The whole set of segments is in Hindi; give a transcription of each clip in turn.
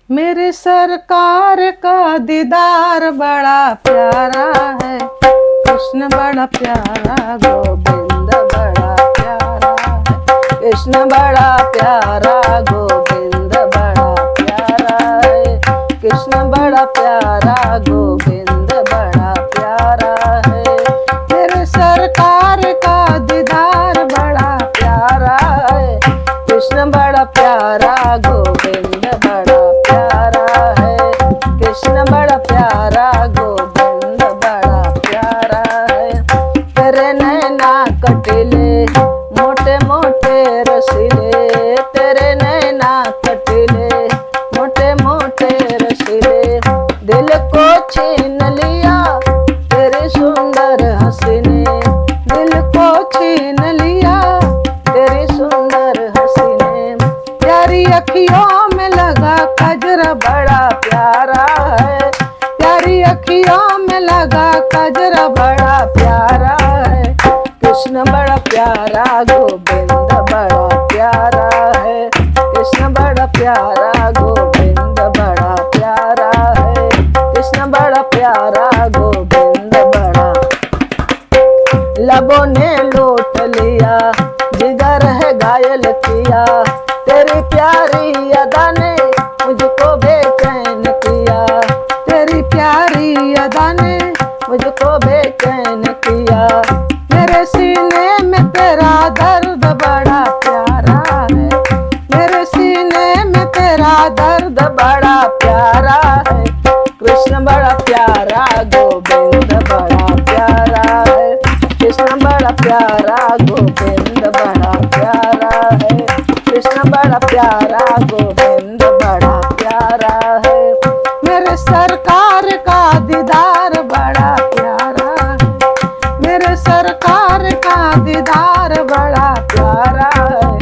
मेरे सरकार का दीदार बड़ा प्यारा है, कृष्ण बड़ा प्यारा, गोविंद बड़ा प्यारा है, कृष्ण बड़ा प्यारा, गोविंद बड़ा प्यारा है, कृष्ण बड़ा प्यारा, गोविंद बड़ा प्यारा है। मेरे सरकार का दीदार बड़ा प्यारा है, कृष्ण बड़ा प्यारा, गोविंद बड़ा प्यारा है, कृष्ण बड़ा प्यारा, गोविंद बड़ा प्यारा है। तेरे नैना कटीले मोटे मोटे रसीले, तेरे नैना कटीले मोटे मोटे रसीले, दिल को छीन लिया तेरी सुंदर हंसी ने, दिल को छीन लिया तेरी सुंदर हंसी ने। प्यारी अखियों में लगा कजरा बड़ा प्यारा है, प्यारी अखियों में लगा कजरा बड़ा प्यारा है, कृष्ण बड़ा प्यारा, गोविंद बड़ा प्यारा है, कृष्ण बड़ा प्यारा, गोविंद बड़ा प्यारा है, कृष्ण बड़ा प्यारा, गोविंद बड़ा। लबों ने लूट लिया जिगर है घायल किया, तेरी प्यारी अदा ने मुझको बेचैन किया, तेरी प्यारी अदा ने मुझको बेचैन किया। मेरे सीने में तेरा दर्द बड़ा प्यारा है, मेरे सीने में तेरा दर्द बड़ा प्यारा है, कृष्ण बड़ा प्यारा, गोविंद बड़ा प्यारा है, कृष्ण बड़ा प्यारा, गोविंद बड़ा प्यारा है, कृष्ण बड़ा प्यारा, गोविंद बड़ा प्यारा है। मेरे सरकार का दीदार बड़ा प्यारा है, मेरे सरकार का दीदार बड़ा प्यारा है,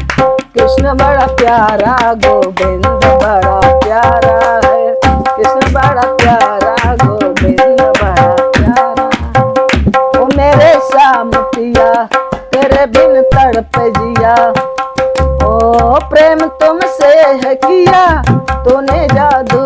कृष्ण बड़ा प्यारा, गोविंद बड़ा प्यारा है, कृष्ण बड़ा प्यारा, गोविंद बड़ा प्यारा। ओ मेरे सामतिया तेरे बिन तड़प जिया, ओ प्रेम तुमसे है किया तूने जादू